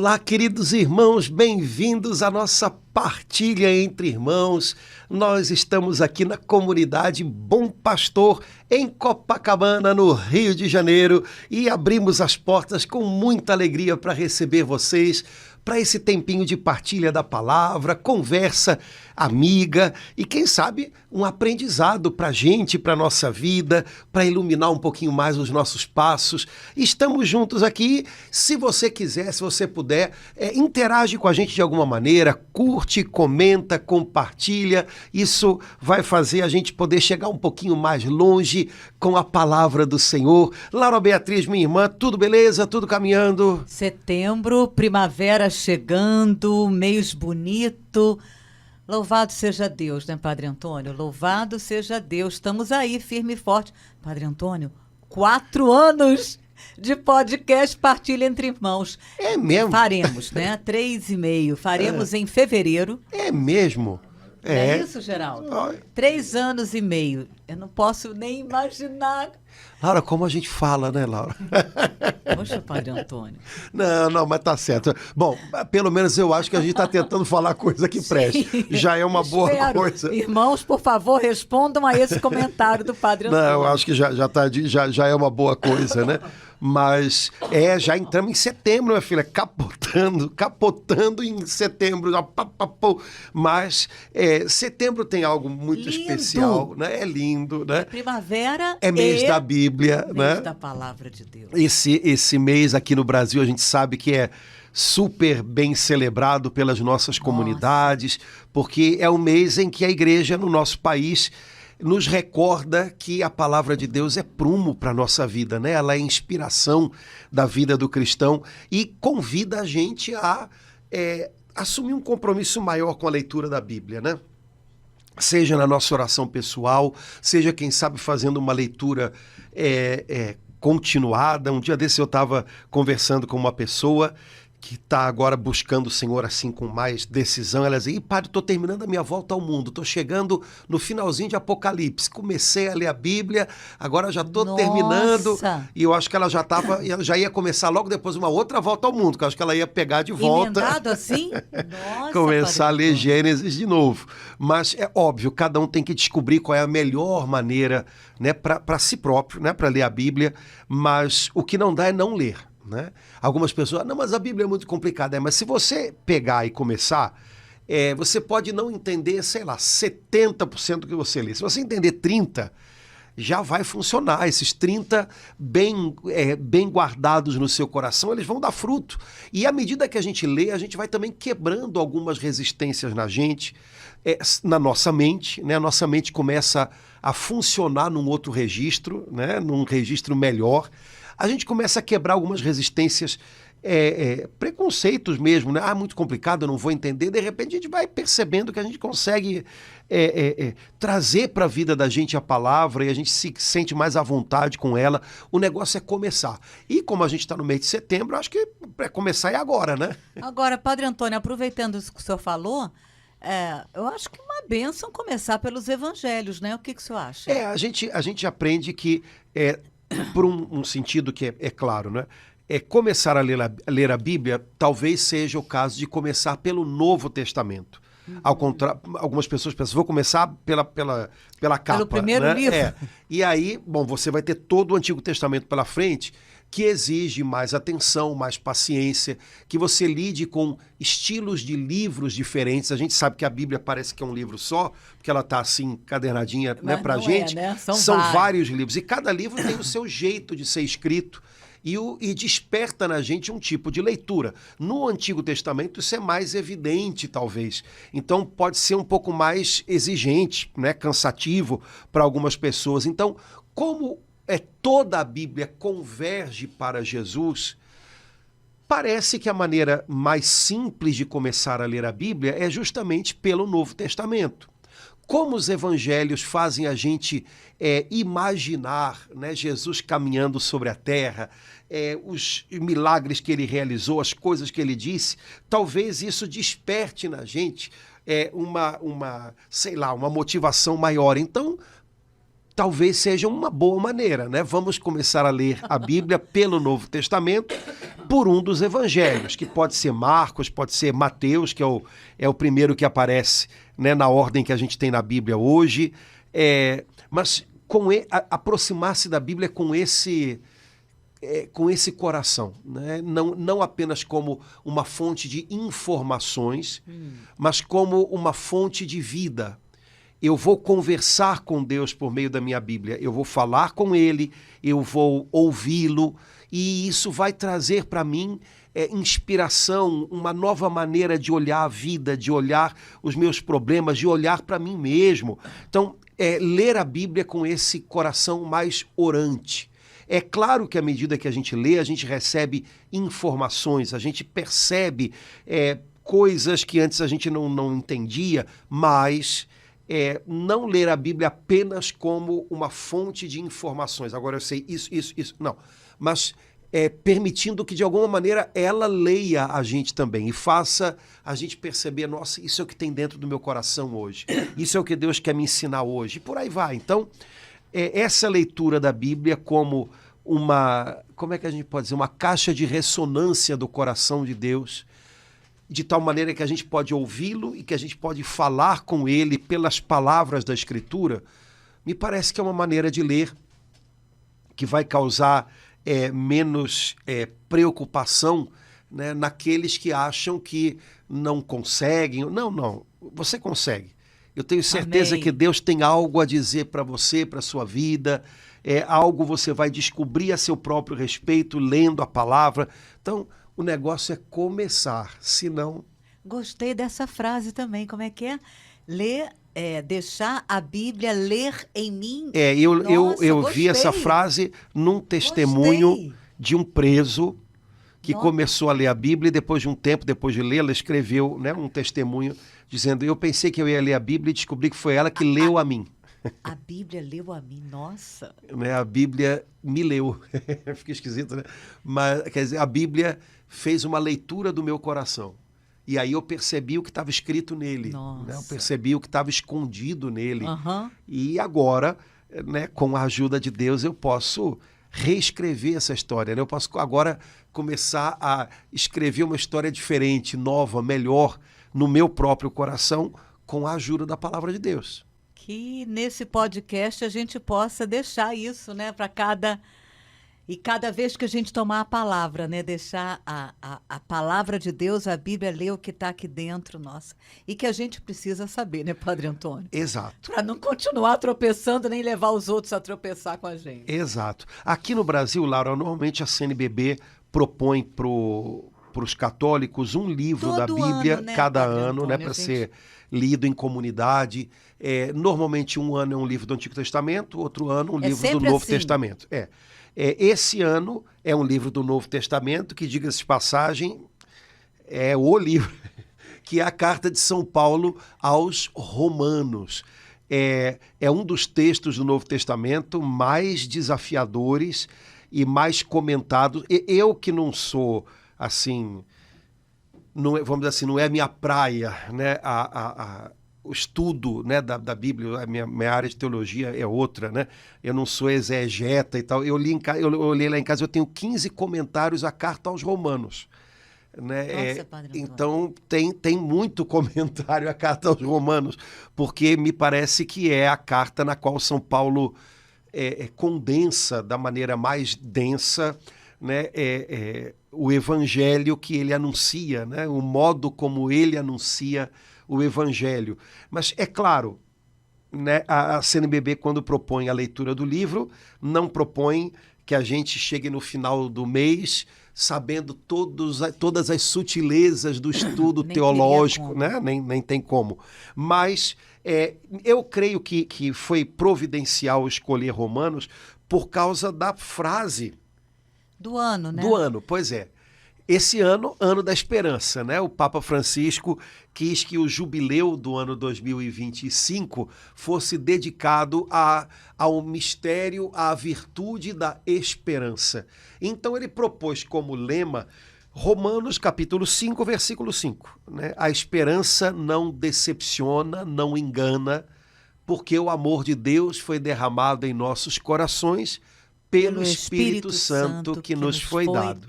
Olá, queridos irmãos, bem-vindos à nossa partilha entre irmãos. Nós estamos aqui na comunidade Bom Pastor, em Copacabana, no Rio de Janeiro, e abrimos as portas com muita alegria para receber vocês, para esse tempinho de partilha da palavra, conversa amiga e, quem sabe, um aprendizado para a gente, para a nossa vida, para iluminar um pouquinho mais os nossos passos. Estamos juntos aqui. Se você quiser, se você puder, interage com a gente de alguma maneira, curte, comenta, compartilha. Isso vai fazer a gente poder chegar um pouquinho mais longe com a palavra do Senhor. Laura Beatriz, minha irmã, tudo beleza? Tudo caminhando? Setembro, primavera chegando, mês bonito. Louvado seja Deus, né, Padre Antônio? Louvado seja Deus. Estamos aí, firme e forte. Padre Antônio, 4 anos de podcast Partilha Entre Irmãos. É mesmo? Faremos, né? 3,5. Faremos em fevereiro. É mesmo? É isso, Geraldo? 3 anos e meio. Eu não posso nem imaginar. Laura, como a gente fala, né, Laura? Poxa, Padre Antônio. Não, mas tá certo. Bom, pelo menos eu acho que a gente está tentando falar coisa que preste. Já é uma boa coisa. Irmãos, por favor, respondam a esse comentário do Padre Antônio. Não, eu acho que já é uma boa coisa, né? Mas já entramos em setembro, minha filha, capotando em setembro. Mas setembro tem algo muito especial, né? É lindo, né? Primavera é mês da Bíblia, mês, né? da palavra de Deus. Esse mês aqui no Brasil a gente sabe que é super bem celebrado pelas nossas comunidades, porque é o mês em que a igreja no nosso país nos recorda que a palavra de Deus é prumo para a nossa vida, né? Ela é inspiração da vida do cristão e convida a gente a assumir um compromisso maior com a leitura da Bíblia, né? Seja na nossa oração pessoal, seja, quem sabe, fazendo uma leitura continuada. Um dia desse eu estava conversando com uma pessoa que está agora buscando o Senhor assim com mais decisão. Ela dizia: padre, estou terminando a minha volta ao mundo, estou chegando no finalzinho de Apocalipse, comecei a ler a Bíblia, agora já estou terminando. E eu acho que ela já ia começar logo depois uma outra volta ao mundo, que eu acho que ela ia pegar de volta. Emendado assim? Nossa, começar a ler Gênesis de novo. Mas é óbvio, cada um tem que descobrir qual é a melhor maneira, né, para si próprio, né, para ler a Bíblia, mas o que não dá é não ler. Né? Algumas pessoas, não, mas a Bíblia é muito complicada. Mas se você pegar e começar, você pode não entender, sei lá, 70% do que você lê. Se você entender 30%, já vai funcionar. Esses 30% bem guardados no seu coração, eles vão dar fruto. E à medida que a gente lê, a gente vai também quebrando algumas resistências na gente, na nossa mente, né? A nossa mente começa a funcionar num outro registro, né? Num registro melhor. A gente começa a quebrar algumas resistências, preconceitos mesmo, né? Muito complicado, eu não vou entender. De repente a gente vai percebendo que a gente consegue trazer para a vida da gente a palavra e a gente se sente mais à vontade com ela. O negócio é começar. E como a gente está no mês de setembro, acho que para começar é agora, né? Agora, Padre Antônio, aproveitando isso que o senhor falou, eu acho que é uma bênção começar pelos evangelhos, né? O que o senhor acha? A gente aprende que... por um sentido que é claro, né? Começar a ler a Bíblia talvez seja o caso de começar pelo Novo Testamento. Ao contrário, algumas pessoas pensam, vou começar pela capa. Pelo primeiro livro. E aí, bom, você vai ter todo o Antigo Testamento pela frente, que exige mais atenção, mais paciência, que você lide com estilos de livros diferentes. A gente sabe que a Bíblia parece que é um livro só, porque ela está assim, encadernadinha, né, pra gente. Né? São vários livros. E cada livro tem o seu jeito de ser escrito e desperta na gente um tipo de leitura. No Antigo Testamento isso é mais evidente, talvez. Então pode ser um pouco mais exigente, né, cansativo para algumas pessoas. Então, como toda a Bíblia converge para Jesus, parece que a maneira mais simples de começar a ler a Bíblia é justamente pelo Novo Testamento. Como os evangelhos fazem a gente imaginar, né, Jesus caminhando sobre a terra, os milagres que ele realizou, as coisas que ele disse, talvez isso desperte na gente uma motivação maior. Então, talvez seja uma boa maneira, né? Vamos começar a ler a Bíblia pelo Novo Testamento, por um dos evangelhos, que pode ser Marcos, pode ser Mateus, que é o primeiro que aparece, né, na ordem que a gente tem na Bíblia hoje. Mas aproximar-se da Bíblia com esse coração, né? Não apenas como uma fonte de informações, mas como uma fonte de vida. Eu vou conversar com Deus por meio da minha Bíblia, eu vou falar com Ele, eu vou ouvi-lo, e isso vai trazer para mim inspiração, uma nova maneira de olhar a vida, de olhar os meus problemas, de olhar para mim mesmo. Então, ler a Bíblia com esse coração mais orante. É claro que à medida que a gente lê, a gente recebe informações, a gente percebe coisas que antes a gente não entendia, mas não ler a Bíblia apenas como uma fonte de informações. Agora eu sei isso, não. Mas permitindo que de alguma maneira ela leia a gente também e faça a gente perceber, nossa, isso é o que tem dentro do meu coração hoje, isso é o que Deus quer me ensinar hoje, e por aí vai. Então, essa leitura da Bíblia como como é que a gente pode dizer, uma caixa de ressonância do coração de Deus, de tal maneira que a gente pode ouvi-lo e que a gente pode falar com ele pelas palavras da Escritura, me parece que é uma maneira de ler que vai causar menos preocupação, né, naqueles que acham que não conseguem. Não, você consegue. Eu tenho certeza que Deus tem algo a dizer para você, para a sua vida, algo você vai descobrir a seu próprio respeito, lendo a palavra. Então, o negócio é começar, senão... Gostei dessa frase também, como é que é? Ler, deixar a Bíblia ler em mim. Eu vi essa frase num testemunho de um preso que começou a ler a Bíblia e depois de um tempo, depois de lê-la, escreveu, né, um testemunho dizendo, eu pensei que eu ia ler a Bíblia e descobri que foi ela que leu a mim. A Bíblia leu a mim, nossa. Né, a Bíblia me leu. Fica esquisito, né? Mas, quer dizer, a Bíblia fez uma leitura do meu coração. E aí eu percebi o que estava escrito nele. Né? Eu percebi o que estava escondido nele. E agora, né, com a ajuda de Deus, eu posso reescrever essa história. Né? Eu posso agora começar a escrever uma história diferente, nova, melhor, no meu próprio coração, com a ajuda da palavra de Deus. Que nesse podcast a gente possa deixar isso, né, para cada vez que a gente tomar a palavra, né, deixar a palavra de Deus, a Bíblia, ler o que está aqui dentro, nossa, e que a gente precisa saber, né, Padre Antônio? Exato. Para não continuar tropeçando, nem levar os outros a tropeçar com a gente. Exato. Aqui no Brasil, Laura, normalmente a CNBB propõe para os católicos um livro da Bíblia, ano, né, cada ano, né, para ser lido em comunidade. Normalmente um ano é um livro do Antigo Testamento, outro ano um livro do Novo Testamento. Esse ano é um livro do Novo Testamento, que, diga-se de passagem, é o livro, que é a carta de São Paulo aos Romanos. É um dos textos do Novo Testamento mais desafiadores e mais comentados. Eu que não sou, assim, vamos dizer assim, não é a minha praia, né, o estudo, né, da Bíblia, a minha área de teologia é outra, né? Eu não sou exegeta e tal. Eu olhei lá em casa, eu tenho 15 comentários à carta aos Romanos. Né? Nossa, Padre Então tem muito comentário à carta aos Romanos, porque me parece que é a carta na qual São Paulo condensa da maneira mais densa, né, o evangelho que ele anuncia, né, o modo como ele anuncia o evangelho. Mas é claro, né, a CNBB, quando propõe a leitura do livro, não propõe que a gente chegue no final do mês sabendo todas as sutilezas do estudo teológico, né? Nem tem como. Mas eu creio que foi providencial escolher Romanos por causa da frase do ano, né? Do ano, pois é. Esse ano, ano da esperança, né? O Papa Francisco quis que o jubileu do ano 2025 fosse dedicado ao mistério, à virtude da esperança. Então ele propôs como lema Romanos capítulo 5, versículo 5. Né? A esperança não decepciona, não engana, porque o amor de Deus foi derramado em nossos corações pelo Espírito Santo que nos foi dado.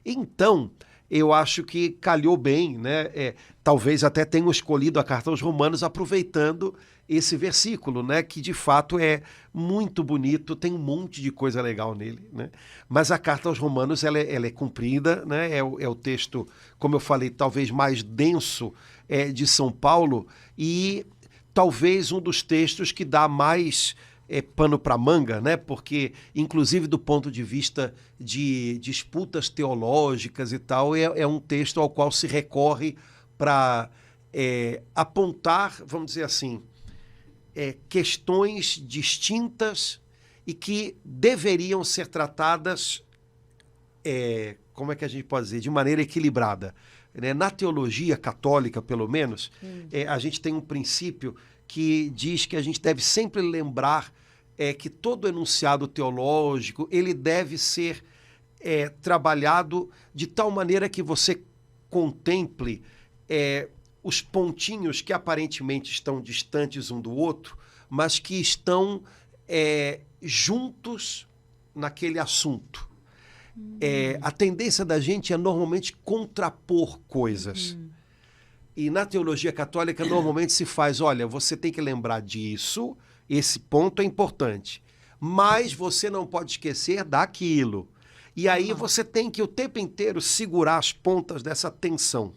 Então, eu acho que calhou bem, né? Talvez até tenham escolhido a carta aos Romanos aproveitando esse versículo, né? Que de fato é muito bonito, tem um monte de coisa legal nele, né? Mas a carta aos Romanos ela é comprida, né? É o texto, como eu falei, talvez mais denso de São Paulo e talvez um dos textos que dá mais pano para manga, né? Porque, inclusive, do ponto de vista de disputas teológicas e tal, é um texto ao qual se recorre para apontar, vamos dizer assim, questões distintas e que deveriam ser tratadas, como é que a gente pode dizer, de maneira equilibrada. Né? Na teologia católica, pelo menos, a gente tem um princípio que diz que a gente deve sempre lembrar que todo enunciado teológico ele deve ser trabalhado de tal maneira que você contemple os pontinhos que aparentemente estão distantes um do outro, mas que estão juntos naquele assunto. A tendência da gente é normalmente contrapor coisas. E na teologia católica normalmente se faz, olha, você tem que lembrar disso, esse ponto é importante, mas você não pode esquecer daquilo. E aí você tem que o tempo inteiro segurar as pontas dessa tensão.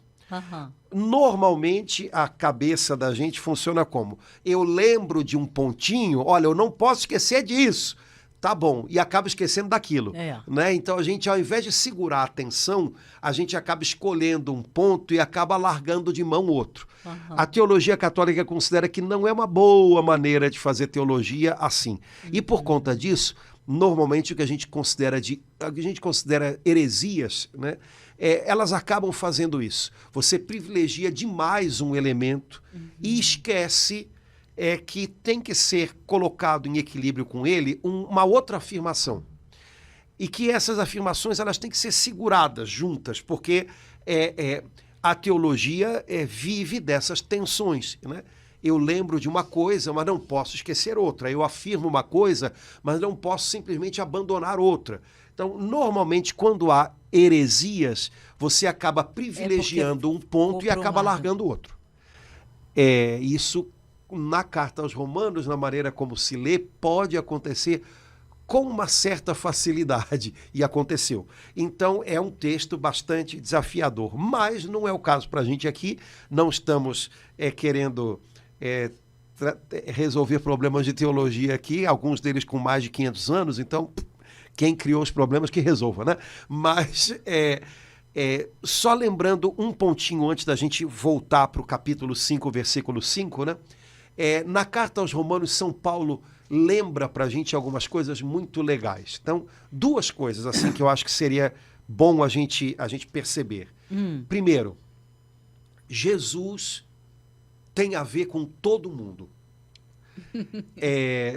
Normalmente a cabeça da gente funciona como? Eu lembro de um pontinho, olha, eu não posso esquecer disso. Tá bom, e acaba esquecendo daquilo. Né? Então a gente, ao invés de segurar a atenção, a gente acaba escolhendo um ponto e acaba largando de mão outro. A teologia católica considera que não é uma boa maneira de fazer teologia assim. E por conta disso, normalmente o que a gente considera heresias, né? Elas acabam fazendo isso. Você privilegia demais um elemento e esquece que tem que ser colocado em equilíbrio com ele uma outra afirmação. E que essas afirmações elas têm que ser seguradas juntas, porque a teologia vive dessas tensões, né? Eu lembro de uma coisa, mas não posso esquecer outra. Eu afirmo uma coisa, mas não posso simplesmente abandonar outra. Então, normalmente, quando há heresias, você acaba privilegiando um ponto e acaba largando outro. Isso, na carta aos Romanos, na maneira como se lê, pode acontecer com uma certa facilidade, e aconteceu. Então, é um texto bastante desafiador, mas não é o caso para a gente aqui, não estamos querendo resolver problemas de teologia aqui, alguns deles com mais de 500 anos, então quem criou os problemas que resolva, né? Mas só lembrando um pontinho antes da gente voltar para o capítulo 5, versículo 5, né? Na carta aos Romanos, São Paulo lembra para a gente algumas coisas muito legais. Então, duas coisas assim que eu acho que seria bom a gente perceber. Primeiro, Jesus tem a ver com todo mundo.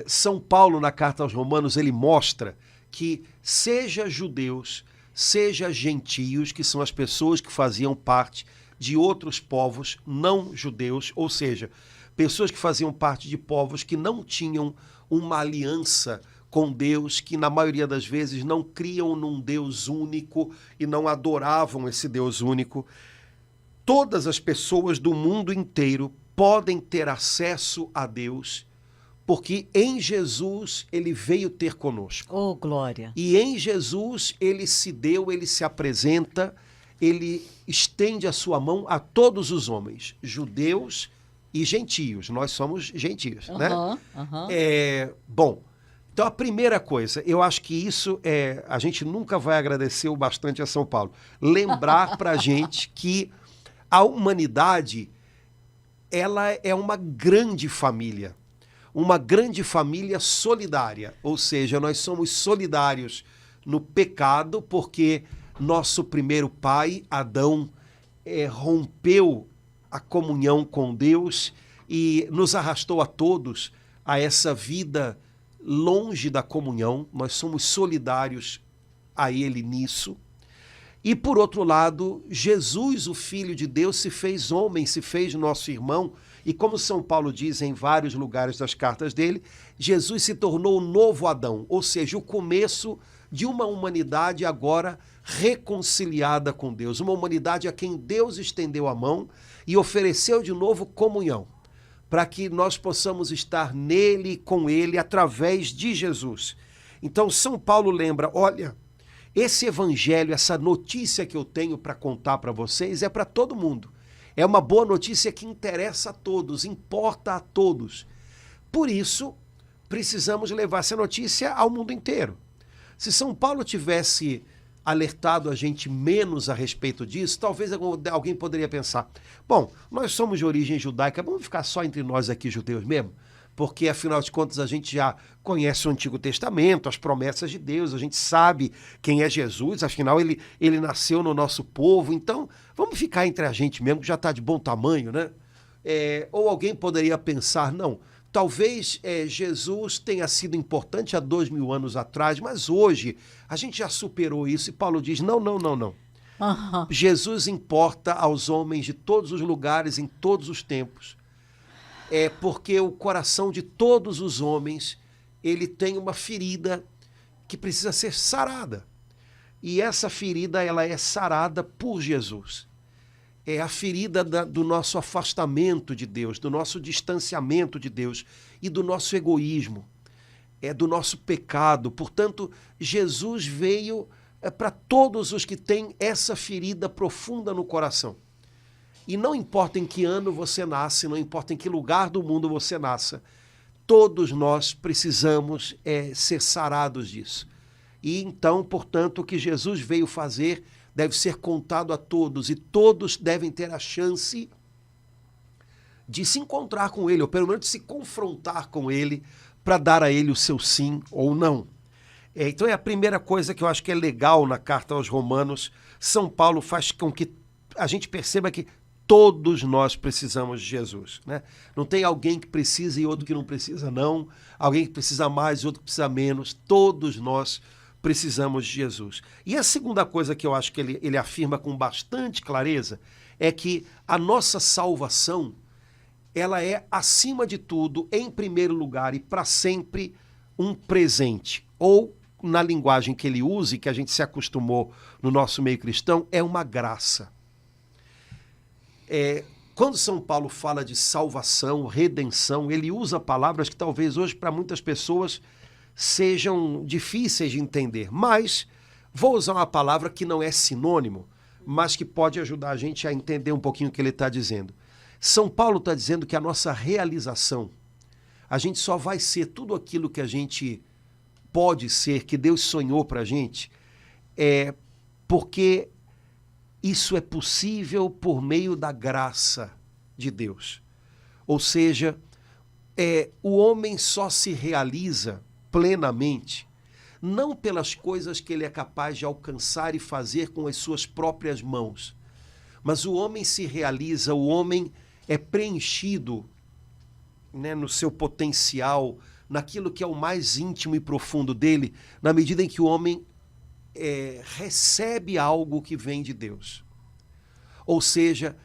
São Paulo, na carta aos Romanos, ele mostra que seja judeus, seja gentios, que são as pessoas que faziam parte de outros povos não judeus, ou seja, pessoas que faziam parte de povos que não tinham uma aliança com Deus, que na maioria das vezes não criam num Deus único e não adoravam esse Deus único. Todas as pessoas do mundo inteiro podem ter acesso a Deus, porque em Jesus ele veio ter conosco. Oh, glória! E em Jesus ele se deu, ele se apresenta, ele estende a sua mão a todos os homens, judeus e gentios. Nós somos gentios, né? Bom, então a primeira coisa, eu acho que isso a gente nunca vai agradecer o bastante a São Paulo. Lembrar para a gente que a humanidade, ela é uma grande família solidária, ou seja, nós somos solidários no pecado porque nosso primeiro pai, Adão, rompeu a comunhão com Deus e nos arrastou a todos a essa vida longe da comunhão. Nós somos solidários a ele nisso. E, por outro lado, Jesus, o Filho de Deus, se fez homem, se fez nosso irmão. E como São Paulo diz em vários lugares das cartas dele, Jesus se tornou o novo Adão, ou seja, o começo de uma humanidade agora reconciliada com Deus. Uma humanidade a quem Deus estendeu a mão e ofereceu de novo comunhão, para que nós possamos estar nele e com ele através de Jesus. Então, São Paulo lembra, olha, esse evangelho, essa notícia que eu tenho para contar para vocês é para todo mundo. É uma boa notícia que interessa a todos, importa a todos. Por isso, precisamos levar essa notícia ao mundo inteiro. Se São Paulo tivesse alertado a gente menos a respeito disso, talvez alguém poderia pensar, bom, nós somos de origem judaica, vamos ficar só entre nós aqui judeus mesmo? Porque, afinal de contas, a gente já conhece o Antigo Testamento, as promessas de Deus, a gente sabe quem é Jesus, afinal, ele nasceu no nosso povo, então vamos ficar entre a gente mesmo, que já está de bom tamanho, né? Ou alguém poderia pensar, não, talvez Jesus tenha sido importante há 2000 anos atrás, mas hoje a gente já superou isso, e Paulo diz, não. Uhum. Jesus importa aos homens de todos os lugares, em todos os tempos. É porque o coração de todos os homens, ele tem uma ferida que precisa ser sarada. E essa ferida, ela é sarada por Jesus. É a ferida do nosso afastamento de Deus, do nosso distanciamento de Deus e do nosso egoísmo, do nosso pecado. Portanto, Jesus veio para todos os que têm essa ferida profunda no coração. E não importa em que ano você nasce, não importa em que lugar do mundo você nasça, todos nós precisamos ser sarados disso. E então, portanto, o que Jesus veio fazer deve ser contado a todos, e todos devem ter a chance de se encontrar com ele, ou pelo menos de se confrontar com ele, para dar a ele o seu sim ou não. Então é a primeira coisa que eu acho que é legal na carta aos Romanos. São Paulo faz com que a gente perceba que todos nós precisamos de Jesus, né? Não tem alguém que precisa e outro que não precisa, não. Alguém que precisa mais e outro que precisa menos. Todos nós precisamos de Jesus. E a segunda coisa que eu acho que ele afirma com bastante clareza é que a nossa salvação, ela é, acima de tudo, em primeiro lugar e para sempre, um presente. Ou, na linguagem que ele usa e que a gente se acostumou no nosso meio cristão, é uma graça. Quando São Paulo fala de salvação, redenção, ele usa palavras que talvez hoje para muitas pessoas sejam difíceis de entender, mas vou usar uma palavra que não é sinônimo, mas que pode ajudar a gente a entender um pouquinho o que ele está dizendo. São Paulo está dizendo que a nossa realização, a gente só vai ser tudo aquilo que a gente pode ser, que Deus sonhou para a gente, porque isso é possível por meio da graça de Deus. Ou seja, o homem só se realiza plenamente, não pelas coisas que ele é capaz de alcançar e fazer com as suas próprias mãos, mas o homem se realiza, o homem é preenchido, né, no seu potencial, naquilo que é o mais íntimo e profundo dele, na medida em que o homem recebe algo que vem de Deus. Ou seja,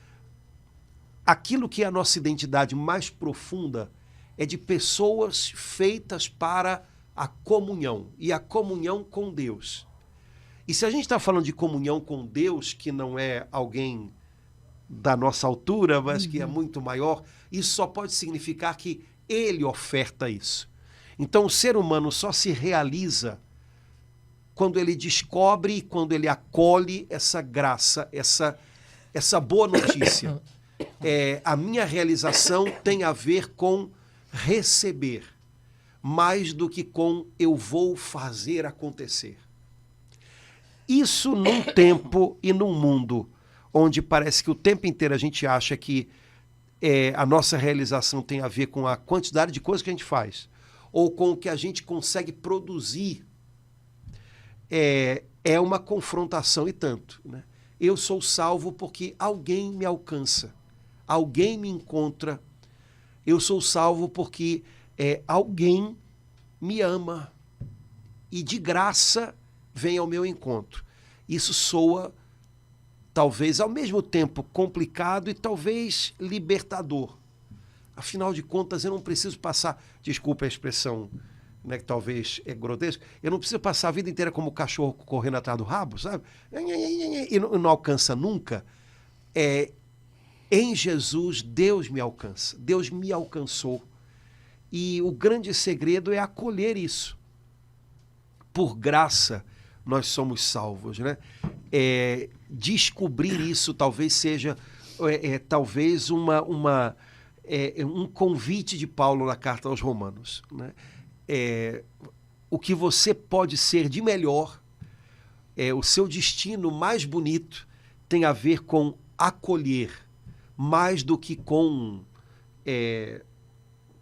aquilo que é a nossa identidade mais profunda é de pessoas feitas para a comunhão, e a comunhão com Deus. E se a gente está falando de comunhão com Deus, que não é alguém da nossa altura, mas que é muito maior, isso só pode significar que ele oferta isso. Então o ser humano só se realiza quando ele descobre e quando ele acolhe essa graça, essa boa notícia. A minha realização tem a ver com receber, mais do que com eu vou fazer acontecer. Isso num tempo e num mundo onde parece que o tempo inteiro a gente acha que a nossa realização tem a ver com a quantidade de coisas que a gente faz, ou com o que a gente consegue produzir, é uma confrontação e tanto, né? Eu sou salvo porque alguém me alcança, alguém me encontra. Eu sou salvo porque alguém me ama e de graça vem ao meu encontro. Isso soa talvez ao mesmo tempo complicado e talvez libertador. Afinal de contas, eu não preciso passar, desculpa a expressão, né, que talvez é grotesca, eu não preciso passar a vida inteira como o cachorro correndo atrás do rabo, sabe? E não alcança nunca. Em Jesus, Deus me alcança. Deus me alcançou. E o grande segredo é acolher isso. Por graça, nós somos salvos, né? Descobrir isso talvez seja talvez um convite de Paulo na carta aos Romanos, né? O que você pode ser de melhor, o seu destino mais bonito tem a ver com acolher, mais do que com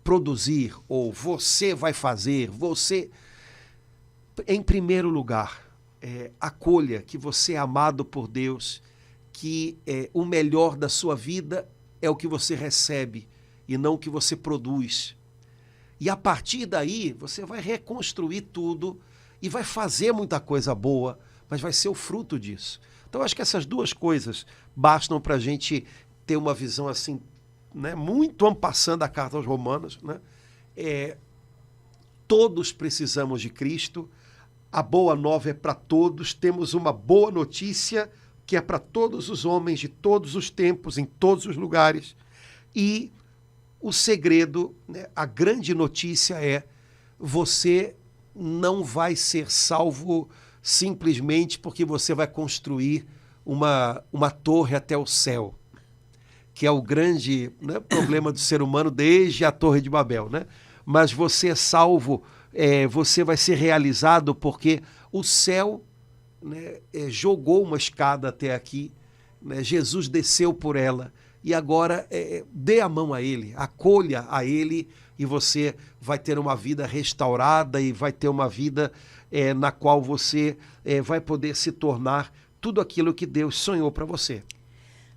produzir, ou você vai fazer, você... Em primeiro lugar, acolha que você é amado por Deus, que o melhor da sua vida é o que você recebe e não o que você produz. E a partir daí, você vai reconstruir tudo e vai fazer muita coisa boa, mas vai ser o fruto disso. Então, acho que essas duas coisas bastam para a gente ter uma visão assim, né, muito en passant da carta aos Romanos, né? Todos precisamos de Cristo. A boa nova é para todos. Temos uma boa notícia que é para todos os homens de todos os tempos, em todos os lugares. E o segredo, né, a grande notícia é: você não vai ser salvo simplesmente porque você vai construir uma torre até o céu, que é o grande, né, problema do ser humano desde a Torre de Babel, né? Mas você é salvo, você vai ser realizado porque o céu, né, jogou uma escada até aqui, né? Jesus desceu por ela e agora dê a mão a Ele, acolha a Ele e você vai ter uma vida restaurada e vai ter uma vida na qual você vai poder se tornar tudo aquilo que Deus sonhou para você.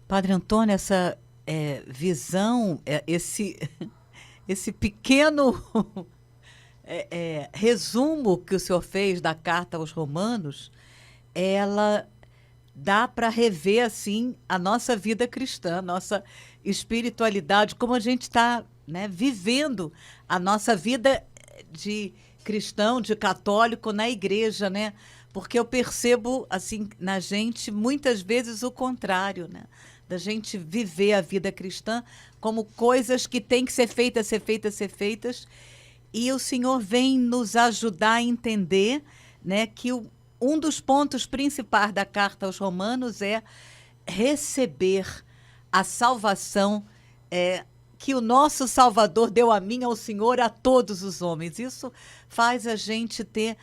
Padre Antônio, essa visão, esse pequeno resumo que o senhor fez da carta aos Romanos, ela dá para rever assim a nossa vida cristã, a nossa espiritualidade, como a gente está, né, vivendo a nossa vida de cristão, de católico na igreja, né? Porque eu percebo assim na gente muitas vezes o contrário, né? Da gente viver a vida cristã como coisas que têm que ser feitas, e o Senhor vem nos ajudar a entender, né, que um dos pontos principais da carta aos Romanos é receber a salvação que o nosso Salvador deu a mim, ao Senhor, a todos os homens. Isso faz a gente ter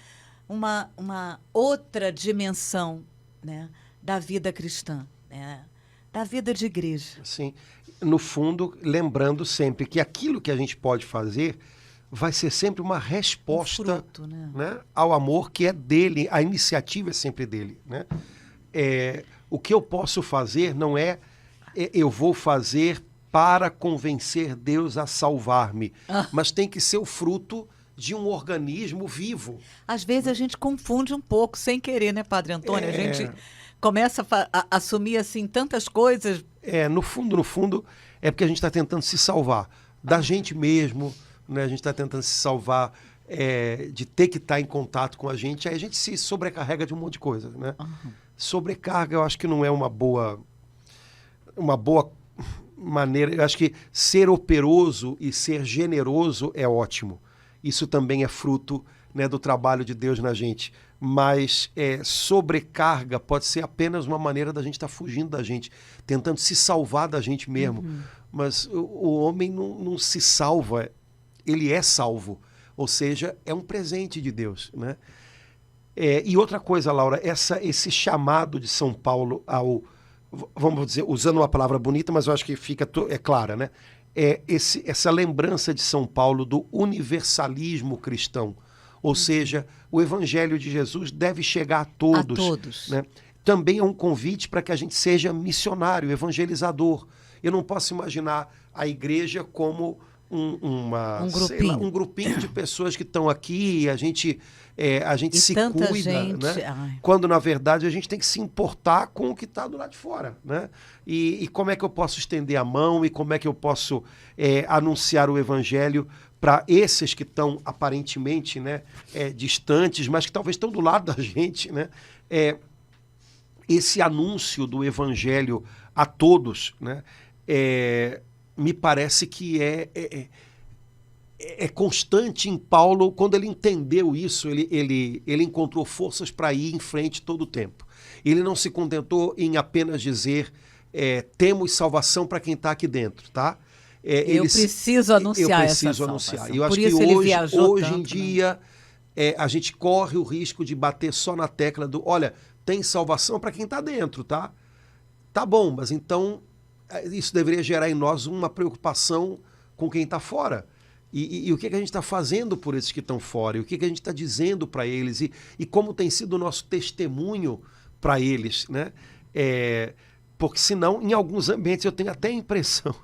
uma outra dimensão, né, da vida cristã, né, da vida de igreja. Sim. No fundo, lembrando sempre que aquilo que a gente pode fazer vai ser sempre uma resposta, fruto, né, ao amor que é dele, a iniciativa é sempre dele, né? O que eu posso fazer não eu vou fazer para convencer Deus a salvar-me, mas tem que ser o fruto de um organismo vivo. Às vezes a gente confunde um pouco, sem querer, né, Padre Antônio? A gente começa a assumir assim tantas coisas. No fundo, é porque a gente está tentando se salvar da gente mesmo, né? A gente está tentando se salvar de ter que estar em contato com a gente, aí a gente se sobrecarrega de um monte de coisa, né? Uhum. Sobrecarga eu acho que não é uma boa maneira. Eu acho que ser operoso e ser generoso é ótimo. Isso também é fruto, né, do trabalho de Deus na gente. Mas sobrecarga pode ser apenas uma maneira da gente estar fugindo da gente, tentando se salvar da gente mesmo. Uhum. Mas o homem não se salva, ele é salvo. Ou seja, é um presente de Deus, né? E outra coisa, Laura, esse chamado de São Paulo ao... Vamos dizer, usando uma palavra bonita, mas eu acho que fica clara, né? Essa lembrança de São Paulo do universalismo cristão. Ou seja, o evangelho de Jesus deve chegar a todos. A todos. Né? Também é um convite para que a gente seja missionário, evangelizador. Eu não posso imaginar a igreja como sei lá, um grupinho de pessoas que estão aqui, a gente se tanta cuida, gente, né? Quando, na verdade, a gente tem que se importar com o que está do lado de fora, né? E como é que eu posso estender a mão e como é que eu posso anunciar o evangelho para esses que estão aparentemente, né, distantes, mas que talvez estão do lado da gente, né? Esse anúncio do evangelho a todos, né, me parece que é constante em Paulo. Quando ele entendeu isso, ele encontrou forças para ir em frente todo o tempo. Ele não se contentou em apenas dizer temos salvação para quem está aqui dentro, tá? Eu preciso anunciar essa salvação. Eu acho Por isso que ele viajou hoje em tanto, dia a gente corre o risco de bater só na tecla do, olha, tem salvação para quem está dentro, tá? Tá bom, mas então isso deveria gerar em nós uma preocupação com quem está fora. E o que a gente está fazendo por esses que estão fora? E o que a gente está dizendo para eles? E como tem sido o nosso testemunho para eles, né? Porque senão, em alguns ambientes, eu tenho até a impressão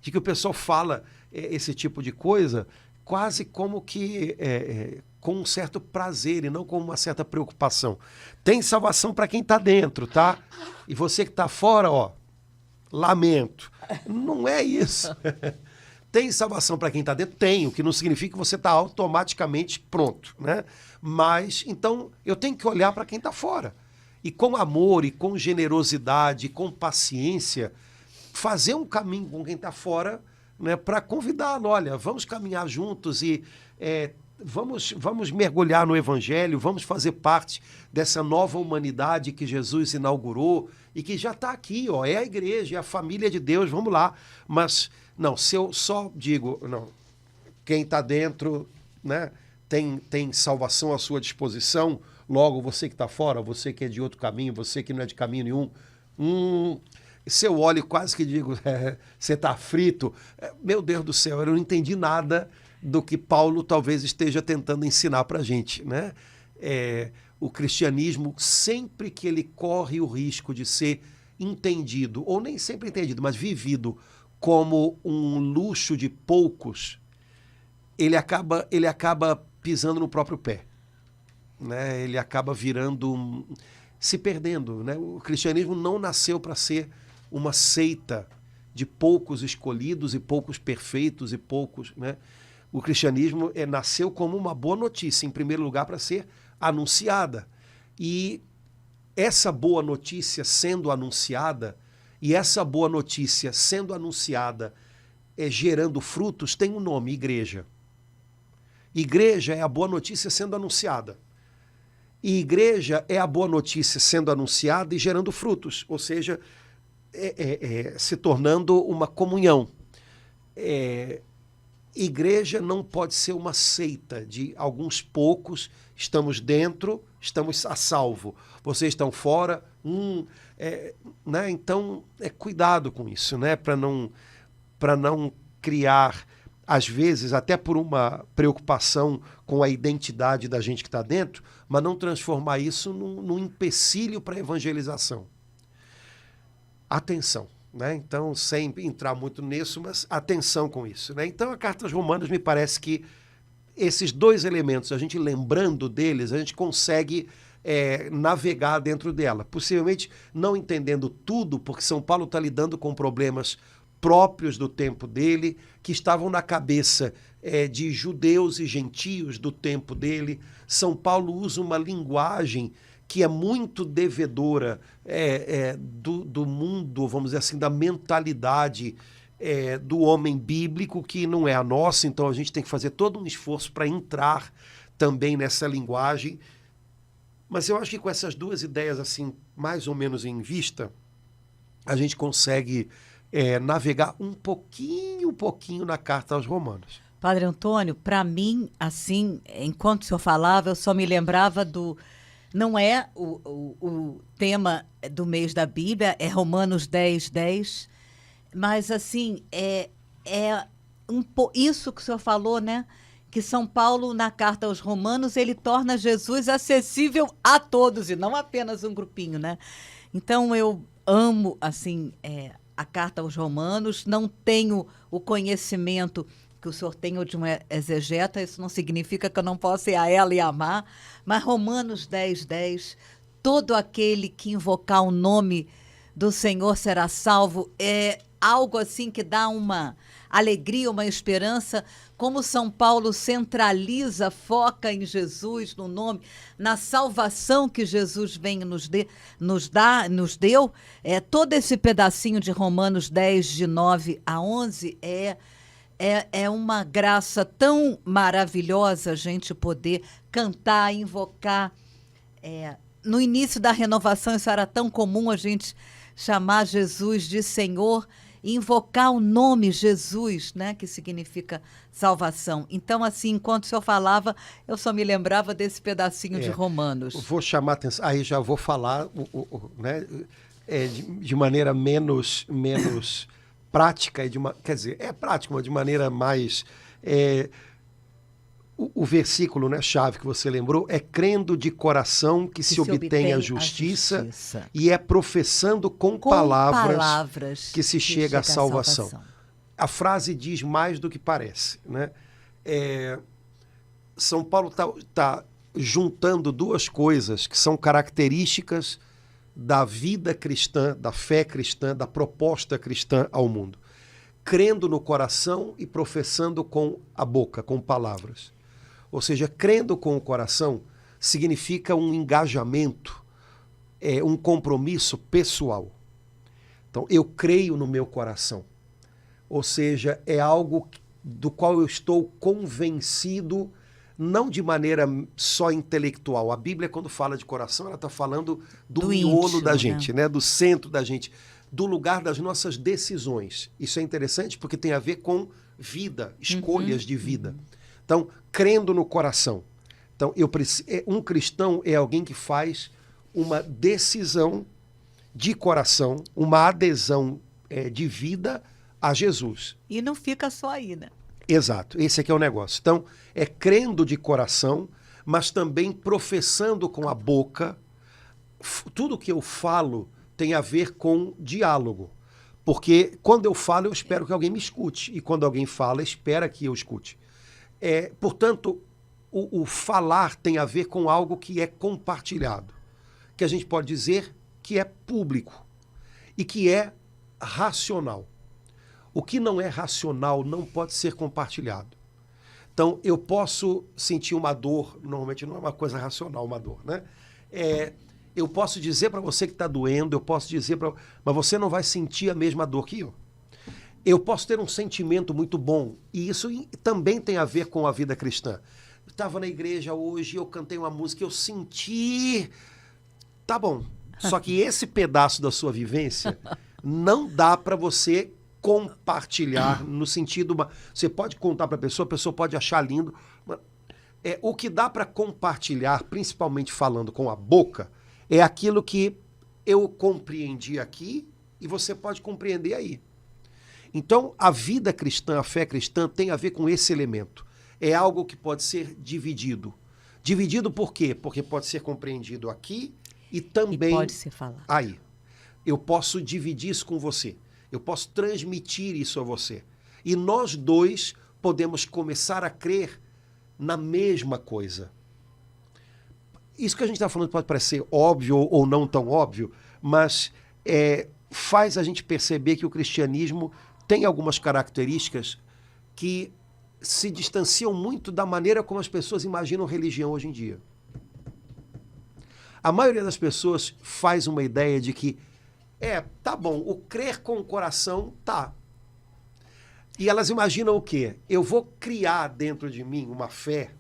de que o pessoal fala esse tipo de coisa quase como que com um certo prazer e não com uma certa preocupação. Tem salvação para quem está dentro, tá? E você que está fora, ó, lamento. Não é isso. Tem salvação para quem está dentro? Tem, o que não significa que você está automaticamente pronto, né? Mas, então, eu tenho que olhar para quem está fora. E com amor, e com generosidade, e com paciência, fazer um caminho com quem está fora, né, para convidá-lo. Olha, vamos caminhar juntos e vamos mergulhar no Evangelho, vamos fazer parte dessa nova humanidade que Jesus inaugurou e que já está aqui, ó, é a igreja, é a família de Deus, vamos lá. Mas, não, se eu só digo, não, quem está dentro, né, tem salvação à sua disposição, logo você que está fora, você que é de outro caminho, você que não é de caminho nenhum, se eu olho quase que digo, você está frito, meu Deus do céu, eu não entendi nada do que Paulo talvez esteja tentando ensinar para a gente, né? O cristianismo, sempre que ele corre o risco de ser entendido, ou nem sempre entendido, mas vivido como um luxo de poucos, ele acaba pisando no próprio pé, né? Ele acaba se perdendo, né? O cristianismo não nasceu para ser uma seita de poucos escolhidos e poucos perfeitos e poucos, né? O cristianismo nasceu como uma boa notícia, em primeiro lugar, para ser anunciada. E essa boa notícia sendo anunciada, gerando frutos, tem um nome: igreja. Igreja é a boa notícia sendo anunciada. E igreja é a boa notícia sendo anunciada e gerando frutos, ou seja, se tornando uma comunhão. Igreja não pode ser uma seita de alguns poucos, estamos dentro, estamos a salvo, vocês estão fora, né? Então, cuidado com isso, né? Para não criar, às vezes, até por uma preocupação com a identidade da gente que está dentro, mas não transformar isso num empecilho para a evangelização. Atenção. Né? Então, sem entrar muito nisso, mas atenção com isso. Né? Então, a Carta aos Romanos, me parece que esses dois elementos, a gente lembrando deles, a gente consegue navegar dentro dela. Possivelmente não entendendo tudo, porque São Paulo está lidando com problemas próprios do tempo dele, que estavam na cabeça de judeus e gentios do tempo dele. São Paulo usa uma linguagem que é muito devedora do mundo, vamos dizer assim, da mentalidade do homem bíblico, que não é a nossa, então a gente tem que fazer todo um esforço para entrar também nessa linguagem. Mas eu acho que com essas duas ideias, assim, mais ou menos em vista, a gente consegue navegar um pouquinho na Carta aos Romanos. Padre Antônio, para mim, assim, enquanto o senhor falava, eu só me lembrava não é o tema do mês da Bíblia, é Romanos 10:10, mas, assim, isso que o senhor falou, né? Que São Paulo, na Carta aos Romanos, ele torna Jesus acessível a todos, e não apenas um grupinho, né? Então, eu amo, assim, a Carta aos Romanos, não tenho o conhecimento que o senhor tenha de uma exegeta, isso não significa que eu não possa ir a ela e amar, mas Romanos 10:10, todo aquele que invocar o nome do Senhor será salvo, é algo assim que dá uma alegria, uma esperança, como São Paulo centraliza, foca em Jesus, no nome, na salvação que Jesus vem nos deu, todo esse pedacinho de Romanos 10, de 9 a 11, é uma graça tão maravilhosa a gente poder cantar, invocar. No início da renovação, isso era tão comum, a gente chamar Jesus de Senhor, e invocar o nome Jesus, né, que significa salvação. Então, assim, enquanto o senhor falava, eu só me lembrava desse pedacinho de Romanos. Vou chamar a atenção, aí já vou falar né, de maneira menos prática, quer dizer, é prática, mas de maneira mais... O versículo, né, chave que você lembrou, é crendo de coração que se obtém a justiça e é professando com palavras que se chega à salvação. A frase diz mais do que parece, né? São Paulo está juntando duas coisas que são características da vida cristã, da fé cristã, da proposta cristã ao mundo. Crendo no coração e professando com a boca, com palavras. Ou seja, crendo com o coração significa um engajamento, um compromisso pessoal. Então, eu creio no meu coração. Ou seja, é algo do qual eu estou convencido, não de maneira só intelectual. A Bíblia, quando fala de coração, ela está falando do miolo íntimo, da gente, né? Do centro da gente, do lugar das nossas decisões. Isso é interessante porque tem a ver com vida, escolhas de vida. Então, crendo no coração. Então, um cristão é alguém que faz uma decisão de coração, uma adesão de vida a Jesus. E não fica só aí, né? Exato, esse aqui é o negócio. Então, é crendo de coração, mas também professando com a boca. Tudo que eu falo tem a ver com diálogo. Porque quando eu falo, eu espero que alguém me escute. E quando alguém fala, espera que eu escute. Portanto, o falar tem a ver com algo que é compartilhado, que a gente pode dizer que é público e que é racional. O que não é racional não pode ser compartilhado. Então, eu posso sentir uma dor, normalmente não é uma coisa racional uma dor, né? Eu posso dizer para você que está doendo, eu posso dizer mas você não vai sentir a mesma dor que eu. Eu posso ter um sentimento muito bom, e isso também tem a ver com a vida cristã. Eu estava na igreja hoje, eu cantei uma música, eu senti... Tá bom, só que esse pedaço da sua vivência não dá para você compartilhar no sentido... Você pode contar para a pessoa pode achar lindo. O que dá para compartilhar, principalmente falando com a boca, é aquilo que eu compreendi aqui e você pode compreender aí. Então, a vida cristã, a fé cristã tem a ver com esse elemento. É algo que pode ser dividido. Dividido por quê? Porque pode ser compreendido aqui e também pode ser falado aí. Eu posso dividir isso com você. Eu posso transmitir isso a você. E nós dois podemos começar a crer na mesma coisa. Isso que a gente está falando pode parecer óbvio ou não tão óbvio, mas faz a gente perceber que o cristianismo tem algumas características que se distanciam muito da maneira como as pessoas imaginam religião hoje em dia. A maioria das pessoas faz uma ideia de que tá bom, o crer com o coração tá. E elas imaginam o quê? Eu vou criar dentro de mim uma fé,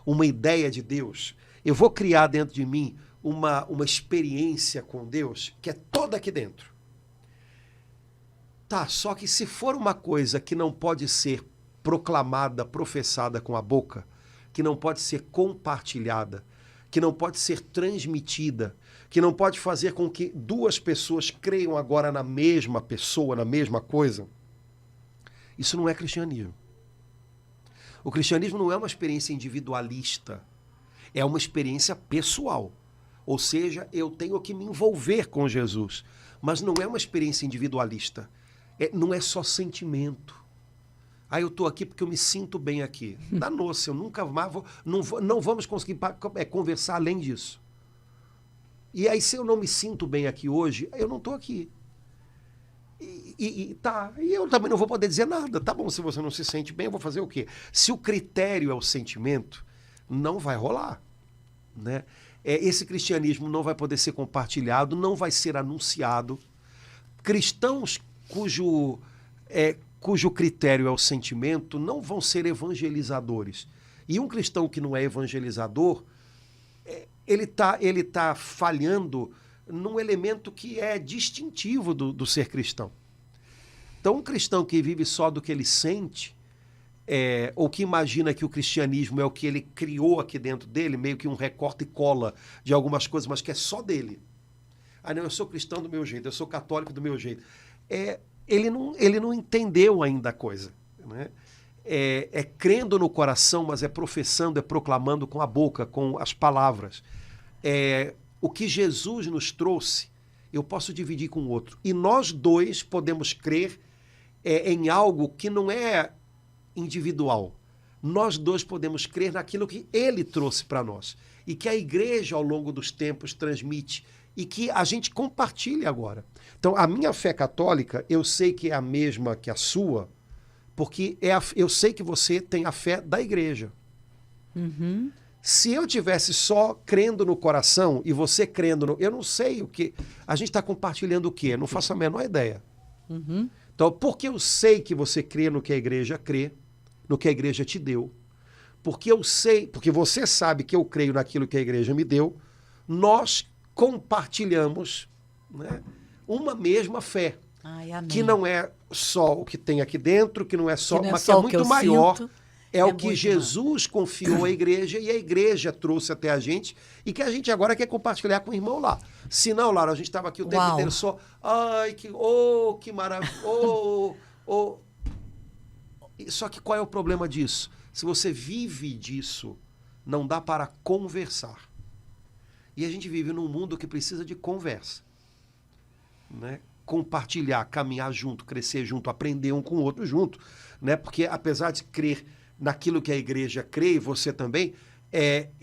uma ideia de Deus. Eu vou criar dentro de mim uma experiência com Deus que é toda aqui dentro. Tá, só que se for uma coisa que não pode ser proclamada, professada com a boca, que não pode ser compartilhada, que não pode ser transmitida, que não pode fazer com que duas pessoas creiam agora na mesma pessoa, na mesma coisa, isso não é cristianismo. O cristianismo não é uma experiência individualista, é uma experiência pessoal. Ou seja, eu tenho que me envolver com Jesus, mas não é uma experiência individualista. Não é só sentimento. Eu estou aqui porque eu me sinto bem aqui. Danou-se, eu nunca mais não vamos conseguir conversar além disso. E aí, se eu não me sinto bem aqui hoje, eu não estou aqui. E eu também não vou poder dizer nada. Tá bom, se você não se sente bem, eu vou fazer o quê? Se o critério é o sentimento, não vai rolar, né? Esse cristianismo não vai poder ser compartilhado, não vai ser anunciado. Cristãos cujo critério é o sentimento não vão ser evangelizadores. E um cristão que não é evangelizador, ele tá falhando num elemento que é distintivo do ser cristão. Então, um cristão que vive só do que ele sente, ou que imagina que o cristianismo é o que ele criou aqui dentro dele, meio que um recorte e cola de algumas coisas, mas que é só dele. Não, eu sou cristão do meu jeito, eu sou católico do meu jeito. Ele não entendeu ainda a coisa, né? Crendo no coração, mas professando, proclamando com a boca, com as palavras. O que Jesus nos trouxe, eu posso dividir com o outro. E nós dois podemos crer em algo que não é individual. Nós dois podemos crer naquilo que ele trouxe para nós. E que a igreja, ao longo dos tempos, transmite. E que a gente compartilha agora. Então, a minha fé católica, eu sei que é a mesma que a sua, porque eu sei que você tem a fé da igreja. Uhum. Se eu tivesse só crendo no coração e você crendo no... Eu não sei o que... A gente está compartilhando o quê? Eu não faço a menor ideia. Uhum. Então, porque eu sei que você crê no que a igreja crê, no que a igreja te deu, porque você sabe que eu creio naquilo que a igreja me deu, nós compartilhamos, né, uma mesma fé. Amém. Que não é só o que tem aqui dentro, que não é só, mas que é muito maior. Sinto, o que Jesus confiou à igreja e a igreja trouxe até a gente e que a gente agora quer compartilhar com o irmão lá. Se não, Lara, a gente estava aqui o tempo inteiro só, que maravilha, Só que qual é o problema disso? Se você vive disso, não dá para conversar. E a gente vive num mundo que precisa de conversa, né? Compartilhar, caminhar junto, crescer junto, aprender um com o outro junto, né? Porque apesar de crer naquilo que a igreja crê, e você também,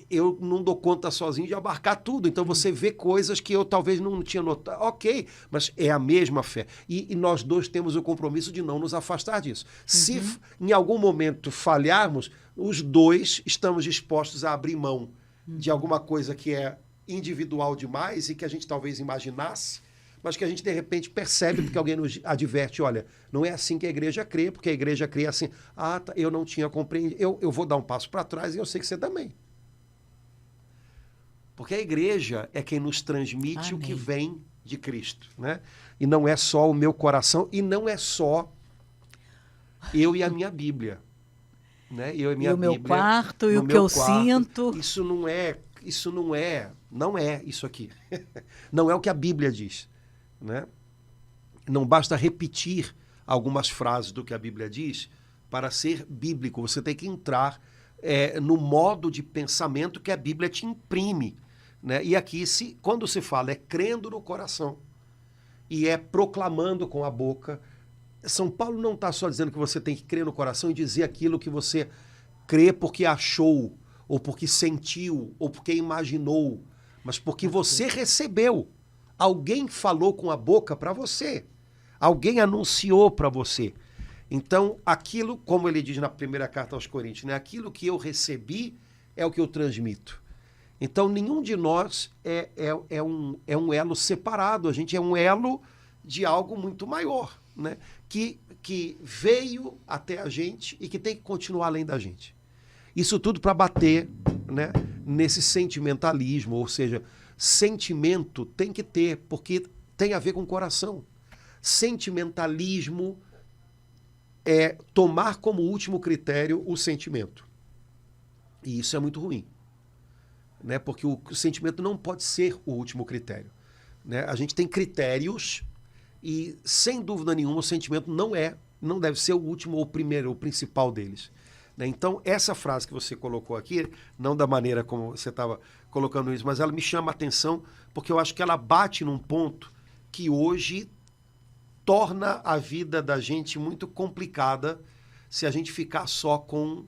eu não dou conta sozinho de abarcar tudo. Então você vê coisas que eu talvez não tinha notado. Ok, mas é a mesma fé. E nós dois temos o compromisso de não nos afastar disso. Uhum. Se em algum momento falharmos, os dois estamos dispostos a abrir mão de alguma coisa que é individual demais e que a gente talvez imaginasse, mas que a gente de repente percebe porque alguém nos adverte, olha, não é assim que a igreja crê, porque a igreja crê assim, eu não tinha compreendido, eu vou dar um passo para trás e eu sei que você também. Porque a igreja é quem nos transmite o que vem de Cristo, né? E não é só o meu coração, e não é só eu e a minha Bíblia, né? Eu e minha Bíblia, meu quarto, e o que eu sinto. Isso não é isso aqui. Não é o que a Bíblia diz, né? Não basta repetir algumas frases do que a Bíblia diz para ser bíblico. Você tem que entrar no modo de pensamento que a Bíblia te imprime, né? E aqui, quando se fala, crendo no coração e proclamando com a boca. São Paulo não está só dizendo que você tem que crer no coração e dizer aquilo que você crê porque achou, ou porque sentiu, ou porque imaginou, mas porque você recebeu. Alguém falou com a boca para você. Alguém anunciou para você. Então, aquilo, como ele diz na primeira carta aos Coríntios, né? Aquilo que eu recebi é o que eu transmito. Então, nenhum de nós é um elo separado. A gente é um elo de algo muito maior, né? Que veio até a gente e que tem que continuar além da gente. Isso tudo para bater, né, nesse sentimentalismo, ou seja, sentimento tem que ter, porque tem a ver com o coração. Sentimentalismo é tomar como último critério o sentimento. E isso é muito ruim, né, porque o sentimento não pode ser o último critério, né? A gente tem critérios e, sem dúvida nenhuma, o sentimento não deve ser o último ou o primeiro, o principal deles. Então, essa frase que você colocou aqui, não da maneira como você estava colocando isso, mas ela me chama a atenção porque eu acho que ela bate num ponto que hoje torna a vida da gente muito complicada se a gente ficar só com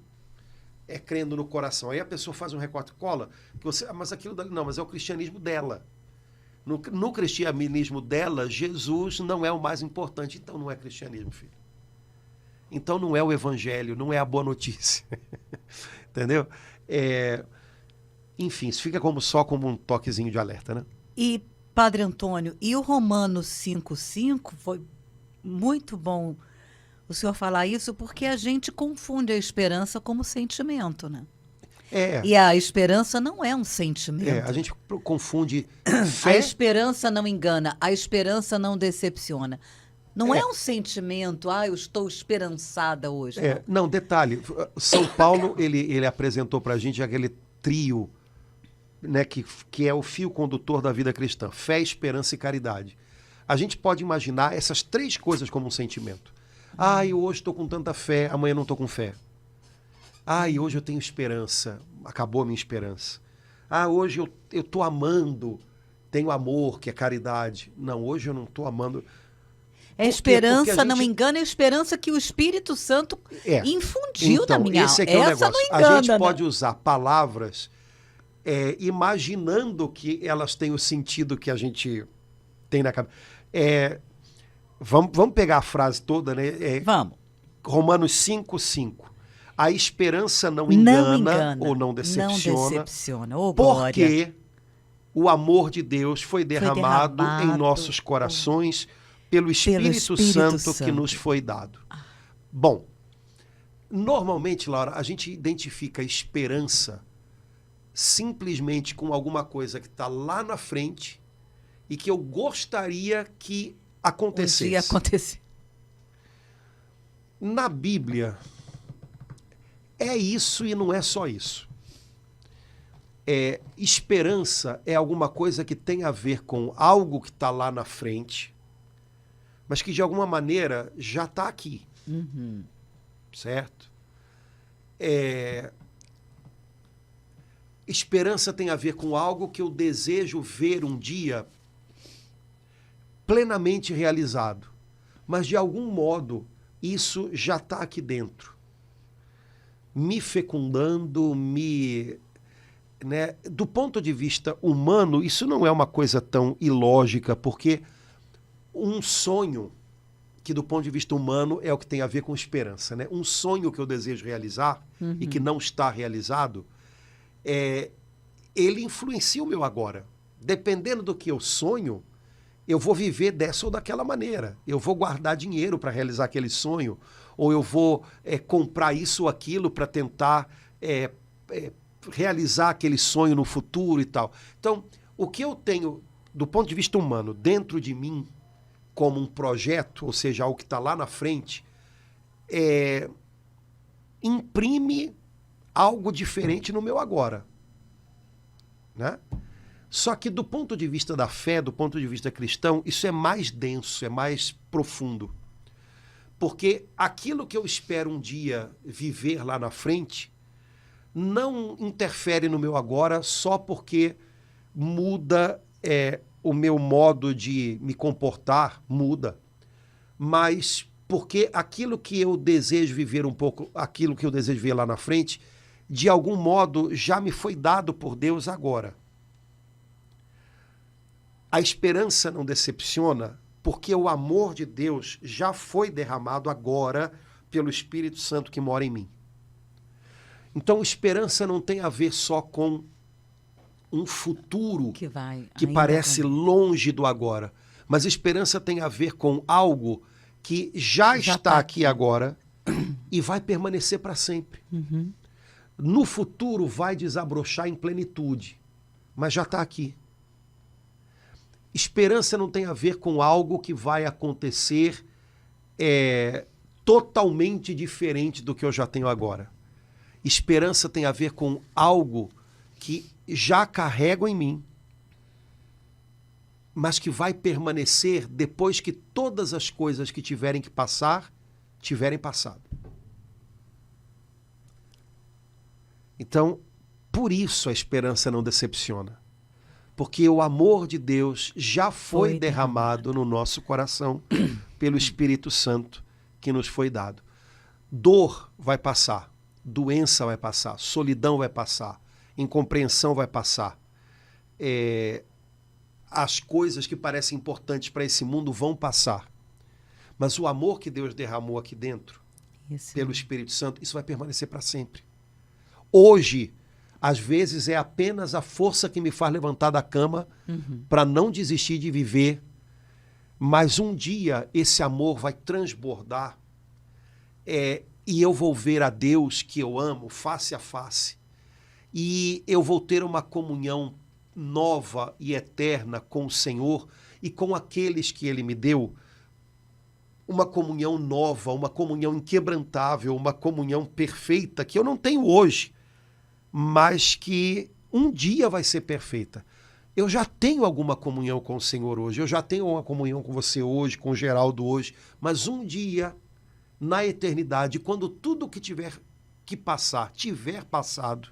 crendo no coração. Aí a pessoa faz um recorte, cola, que você, mas aquilo dali não, mas é o cristianismo dela. No cristianismo dela, Jesus não é o mais importante, então não é cristianismo, filho. Então não é o evangelho, não é a boa notícia. Entendeu? Enfim, isso fica só como um toquezinho de alerta, né? E, Padre Antônio, e o Romanos 5,5 foi muito bom o senhor falar isso, porque a gente confunde a esperança como sentimento, né? E a esperança não é um sentimento. A gente confunde fé. A esperança não engana, a esperança não decepciona. Não é um sentimento, eu estou esperançada hoje. Não, detalhe, São Paulo, ele apresentou para a gente aquele trio, né, que é o fio condutor da vida cristã: fé, esperança e caridade. A gente pode imaginar essas três coisas como um sentimento. Eu hoje estou com tanta fé, amanhã não estou com fé. Hoje eu tenho esperança, acabou a minha esperança. Hoje eu estou amando, tenho amor, que é caridade. Não, hoje eu não estou amando. Esperança não engana, é a esperança que o Espírito Santo infundiu na minha alma. Esse é o negócio. Não engana, a gente pode usar palavras imaginando que elas têm o sentido que a gente tem na cabeça. Vamos pegar a frase toda, né? Vamos. Romanos 5,5. A esperança não engana ou não decepciona. Porque o amor de Deus foi derramado em nossos corações pelo Espírito Santo que nos foi dado. Bom, normalmente, Laura, a gente identifica esperança simplesmente com alguma coisa que está lá na frente e que eu gostaria que acontecesse. Um dia acontecer. Na Bíblia, é isso e não é só isso. Esperança é alguma coisa que tem a ver com algo que está lá na frente, mas que de alguma maneira já está aqui. Uhum. Certo? Esperança tem a ver com algo que eu desejo ver um dia plenamente realizado, mas de algum modo isso já está aqui dentro, me fecundando, né? Do ponto de vista humano, isso não é uma coisa tão ilógica, porque um sonho, que do ponto de vista humano é o que tem a ver com esperança, né? Um sonho que eu desejo realizar e que não está realizado, ele influencia o meu agora. Dependendo do que eu sonho, eu vou viver dessa ou daquela maneira. Eu vou guardar dinheiro para realizar aquele sonho, ou eu vou comprar isso ou aquilo para tentar realizar aquele sonho no futuro e tal. Então, o que eu tenho, do ponto de vista humano, dentro de mim, como um projeto, ou seja, algo que está lá na frente, imprime algo diferente no meu agora. Né? Só que do ponto de vista da fé, do ponto de vista cristão, isso é mais denso, é mais profundo. Porque aquilo que eu espero um dia viver lá na frente não interfere no meu agora só porque muda o meu modo de me comportar, muda. Mas porque aquilo que eu desejo viver um pouco, aquilo que eu desejo ver lá na frente, de algum modo já me foi dado por Deus agora. A esperança não decepciona porque o amor de Deus já foi derramado agora pelo Espírito Santo que mora em mim. Então, esperança não tem a ver só com um futuro que parece longe do agora, mas esperança tem a ver com algo que já está aqui agora e vai permanecer para sempre. Uhum. No futuro vai desabrochar em plenitude, mas já está aqui. Esperança não tem a ver com algo que vai acontecer totalmente diferente do que eu já tenho agora. Esperança tem a ver com algo que já carrego em mim, mas que vai permanecer depois que todas as coisas que tiverem que passar, tiverem passado. Então, por isso a esperança não decepciona. Porque o amor de Deus já foi derramado no nosso coração pelo Espírito Santo que nos foi dado. Dor vai passar, doença vai passar, solidão vai passar, incompreensão vai passar. As coisas que parecem importantes para esse mundo vão passar. Mas o amor que Deus derramou aqui dentro, pelo Espírito Santo, isso vai permanecer para sempre. Hoje, às vezes, é apenas a força que me faz levantar da cama para não desistir de viver. Mas um dia esse amor vai transbordar e eu vou ver a Deus que eu amo face a face. E eu vou ter uma comunhão nova e eterna com o Senhor e com aqueles que Ele me deu. Uma comunhão nova, uma comunhão inquebrantável, uma comunhão perfeita que eu não tenho hoje, mas que um dia vai ser perfeita. Eu já tenho alguma comunhão com o Senhor hoje, eu já tenho uma comunhão com você hoje, com o Geraldo hoje, mas um dia, na eternidade, quando tudo que tiver que passar, tiver passado,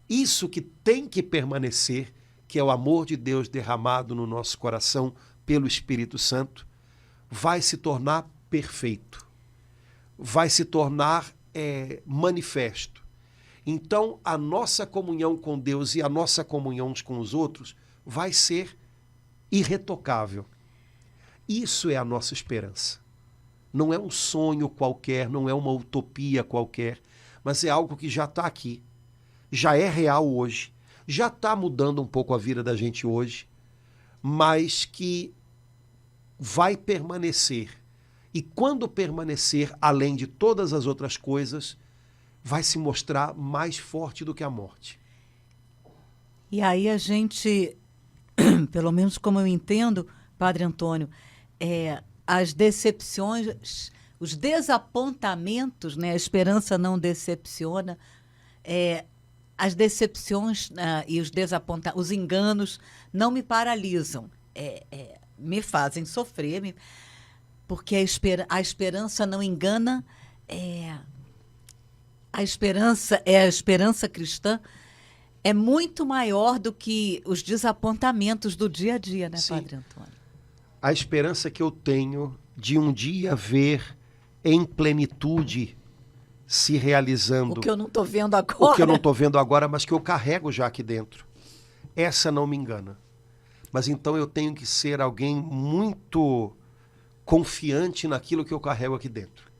isso que tem que permanecer, que é o amor de Deus derramado no nosso coração pelo Espírito Santo, vai se tornar perfeito, vai se tornar manifesto. Então, a nossa comunhão com Deus e a nossa comunhão uns com os outros vai ser irretocável. Isso é a nossa esperança. Não é um sonho qualquer, não é uma utopia qualquer, mas é algo que já está aqui, já é real hoje, já está mudando um pouco a vida da gente hoje, mas que vai permanecer. E quando permanecer, além de todas as outras coisas, vai se mostrar mais forte do que a morte. E aí a gente, pelo menos como eu entendo, Padre Antônio, as decepções, os desapontamentos, né? A esperança não decepciona, as decepções e os enganos não me paralisam, me fazem sofrer, porque a esperança não engana, a esperança cristã é muito maior do que os desapontamentos do dia a dia, né, Sim. Padre Antônio? A esperança que eu tenho de um dia ver em plenitude se realizando. O que eu não estou vendo agora. O que eu não estou vendo agora, mas que eu carrego já aqui dentro. Essa não me engana. Mas então eu tenho que ser alguém muito confiante naquilo que eu carrego aqui dentro.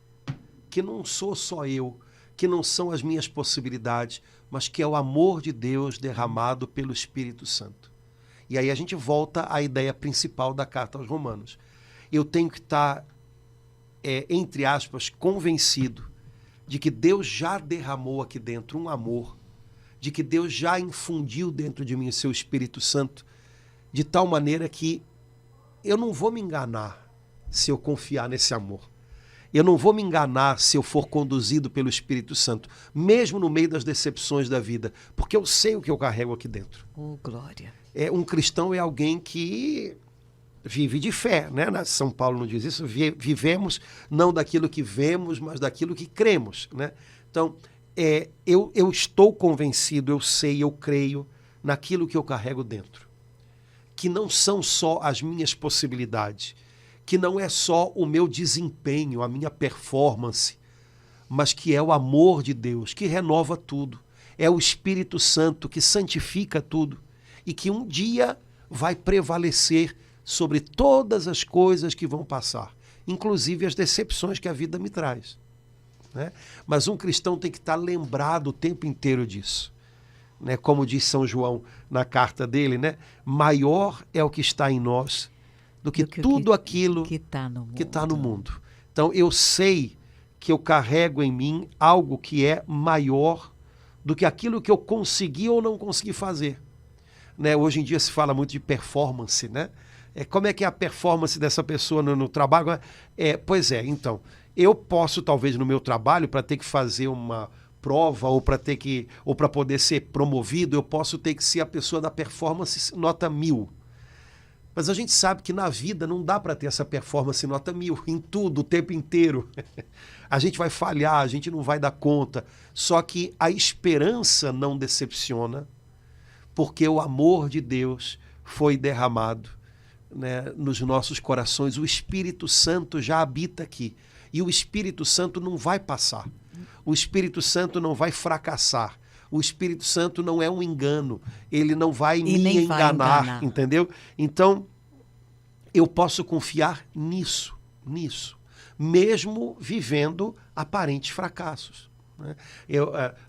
Que não sou só eu, que não são as minhas possibilidades, mas que é o amor de Deus derramado pelo Espírito Santo. E aí a gente volta à ideia principal da carta aos Romanos. Eu tenho que estar, entre aspas, convencido de que Deus já derramou aqui dentro um amor, de que Deus já infundiu dentro de mim o seu Espírito Santo, de tal maneira que eu não vou me enganar se eu confiar nesse amor. Eu não vou me enganar se eu for conduzido pelo Espírito Santo, mesmo no meio das decepções da vida, porque eu sei o que eu carrego aqui dentro. Oh, glória. Um cristão é alguém que vive de fé, né? São Paulo não diz isso, vivemos não daquilo que vemos, mas daquilo que cremos, né? Então, eu estou convencido, eu sei, eu creio naquilo que eu carrego dentro, que não são só as minhas possibilidades, que não é só o meu desempenho, a minha performance, mas que é o amor de Deus que renova tudo, é o Espírito Santo que santifica tudo e que um dia vai prevalecer sobre todas as coisas que vão passar, inclusive as decepções que a vida me traz, né? Mas um cristão tem que estar lembrado o tempo inteiro disso, né? Como diz São João na carta dele, né? Maior é o que está em nós do que tudo aquilo que está no mundo. Então eu sei que eu carrego em mim algo que é maior do que aquilo que eu consegui ou não consegui fazer, né? Hoje em dia se fala muito de performance, né? Como é que é a performance dessa pessoa no trabalho? Pois é, então, eu posso talvez no meu trabalho, para ter que fazer uma prova ou para poder ser promovido, eu posso ter que ser a pessoa da performance nota 1000. Mas a gente sabe que na vida não dá para ter essa performance nota 1000 em tudo, o tempo inteiro. A gente vai falhar, a gente não vai dar conta. Só que a esperança não decepciona, porque o amor de Deus foi derramado, né, nos nossos corações. O Espírito Santo já habita aqui. E o Espírito Santo não vai passar. O Espírito Santo não vai fracassar. O Espírito Santo não é um engano. Ele não vai me enganar, entendeu? Então, eu posso confiar nisso, mesmo vivendo aparentes fracassos. Né?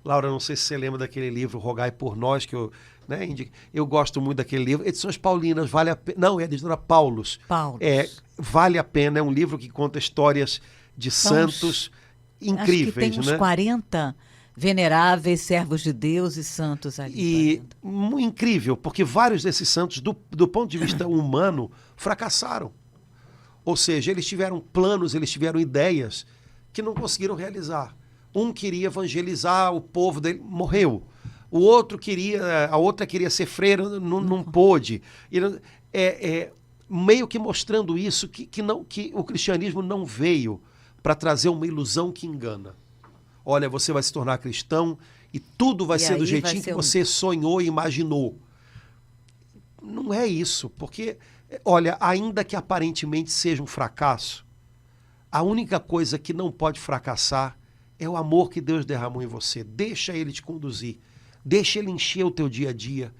Laura, não sei se você lembra daquele livro Rogai por Nós, que eu, né, eu gosto muito daquele livro. Edições Paulinas, vale a pena. Não, é a editora Paulus. Vale a pena, é um livro que conta histórias de santos incríveis. Acho que tem uns 40 veneráveis servos de Deus e santos ali. E incrível, porque vários desses santos, do ponto de vista humano, fracassaram. Ou seja, eles tiveram planos, eles tiveram ideias que não conseguiram realizar. Um queria evangelizar o povo dele, morreu. A outra queria ser freira, não pôde. Meio que mostrando isso, que o cristianismo não veio para trazer uma ilusão que engana. Olha, você vai se tornar cristão e tudo vai ser do jeitinho que você sonhou e imaginou. Não é isso, porque, olha, ainda que aparentemente seja um fracasso, a única coisa que não pode fracassar é o amor que Deus derramou em você. Deixa Ele te conduzir, deixa Ele encher o teu dia a dia,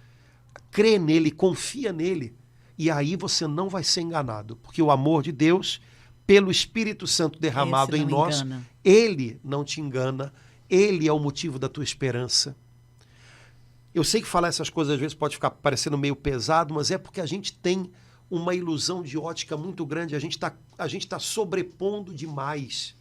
crê nele, confia nele, e aí você não vai ser enganado, porque o amor de Deus, pelo Espírito Santo derramado em nós, Ele não te engana, Ele é o motivo da tua esperança. Eu sei que falar essas coisas às vezes pode ficar parecendo meio pesado, mas é porque a gente tem uma ilusão de ótica muito grande, a gente tá sobrepondo demais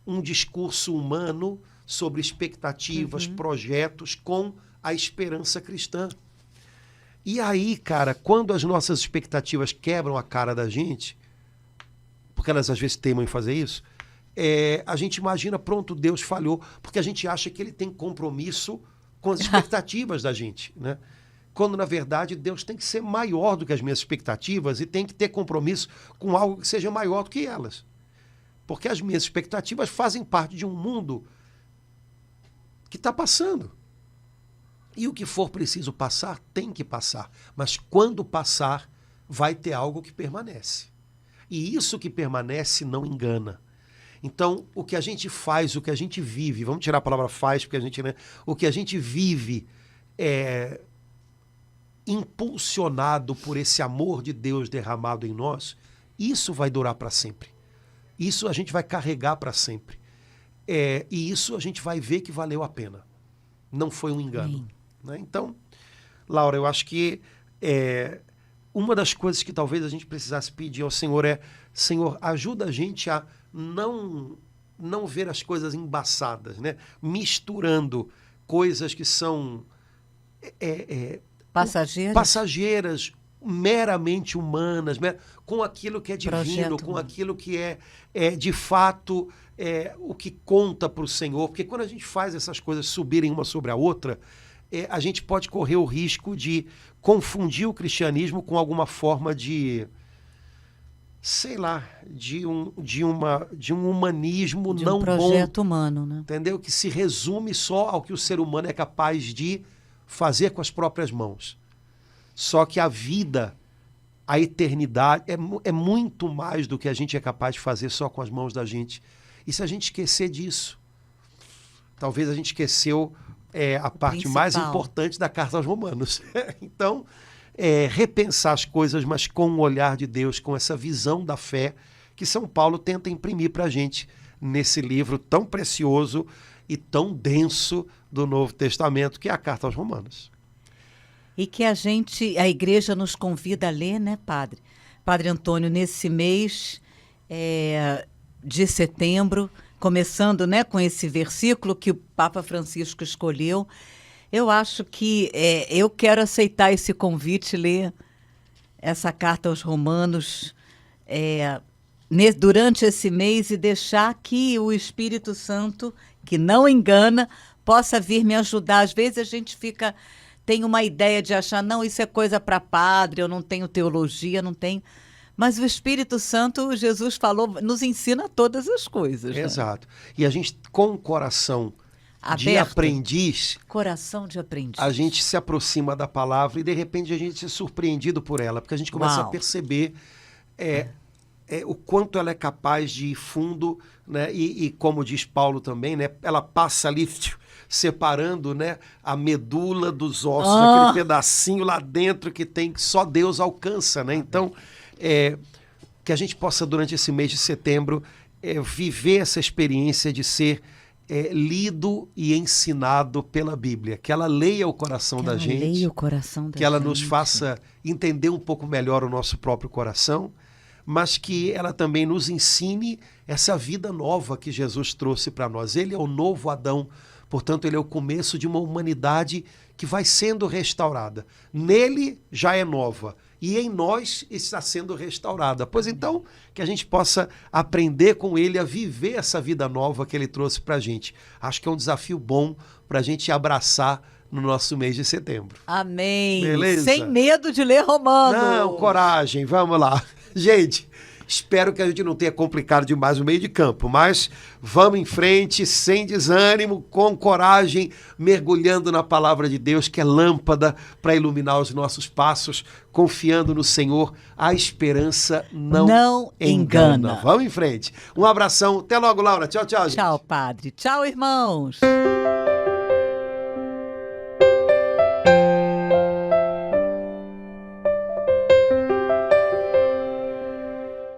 um discurso humano sobre expectativas, projetos com a esperança cristã. E aí, cara, quando as nossas expectativas quebram a cara da gente, porque elas às vezes teimam em fazer isso, a gente imagina, pronto, Deus falhou, porque a gente acha que ele tem compromisso com as expectativas da gente, né? Quando, na verdade, Deus tem que ser maior do que as minhas expectativas e tem que ter compromisso com algo que seja maior do que elas. Porque as minhas expectativas fazem parte de um mundo que está passando. E o que for preciso passar, tem que passar. Mas quando passar, vai ter algo que permanece. E isso que permanece não engana. Então, o que a gente faz, o que a gente vive, vamos tirar a palavra faz, porque a gente, né, o que a gente vive é impulsionado por esse amor de Deus derramado em nós, isso vai durar para sempre. Isso a gente vai carregar para sempre. E isso a gente vai ver que valeu a pena. Não foi um engano. Né? Então, Laura, eu acho que uma das coisas que talvez a gente precisasse pedir ao Senhor Senhor, ajuda a gente a não ver as coisas embaçadas, né? Misturando coisas que são passageiras, meramente humanas, com aquilo que é divino, com aquilo que é de fato o que conta para o Senhor. Porque quando a gente faz essas coisas subirem uma sobre a outra, a gente pode correr o risco de confundir o cristianismo com alguma forma de, sei lá, de um humanismo de não bom. De um projeto humano, né? Entendeu? Que se resume só ao que o ser humano é capaz de fazer com as próprias mãos. Só que a vida, a eternidade, é muito mais do que a gente é capaz de fazer só com as mãos da gente. E se a gente esquecer disso, talvez a gente esqueceu a parte mais importante da carta aos Romanos. Então, repensar as coisas, mas com o olhar de Deus, com essa visão da fé que São Paulo tenta imprimir para a gente nesse livro tão precioso e tão denso do Novo Testamento, que é a carta aos Romanos. E que a igreja nos convida a ler, né, Padre? Padre Antônio, nesse mês de setembro, começando, né, com esse versículo que o Papa Francisco escolheu, eu acho que eu quero aceitar esse convite, ler essa carta aos Romanos durante esse mês e deixar que o Espírito Santo, que não engana, possa vir me ajudar. Às vezes a gente tem uma ideia de achar, não, isso é coisa para padre, eu não tenho teologia, não tenho... Mas o Espírito Santo, Jesus falou, nos ensina todas as coisas. Né? Exato. E a gente, com o coração aberto, de aprendiz... Coração de aprendiz. A gente se aproxima da palavra e, de repente, a gente é surpreendido por ela, porque a gente começa a perceber o quanto ela é capaz de ir fundo, né? E como diz Paulo também, né? Ela passa ali separando, né, a medula dos ossos, aquele pedacinho lá dentro que só Deus alcança, né? Então, que a gente possa, durante esse mês de setembro, viver essa experiência de ser lido e ensinado pela Bíblia, que ela leia o coração da gente, leia o coração da que ela gente. nos faça entender um pouco melhor o nosso próprio coração, mas que ela também nos ensine essa vida nova que Jesus trouxe para nós. Ele é o novo Adão, portanto, ele é o começo de uma humanidade que vai sendo restaurada. Nele já é nova e em nós está sendo restaurada. Pois então, que a gente possa aprender com ele a viver essa vida nova que ele trouxe para a gente. Acho que é um desafio bom para a gente abraçar no nosso mês de setembro. Amém. Beleza? Sem medo de ler Romanos. Não, coragem, vamos lá. Gente, espero que a gente não tenha complicado demais o meio de campo, mas vamos em frente, sem desânimo, com coragem, mergulhando na palavra de Deus, que é lâmpada para iluminar os nossos passos, confiando no Senhor. A esperança não engana. Vamos em frente. Um abração. Até logo, Laura. Tchau, tchau, gente. Tchau, padre. Tchau, irmãos.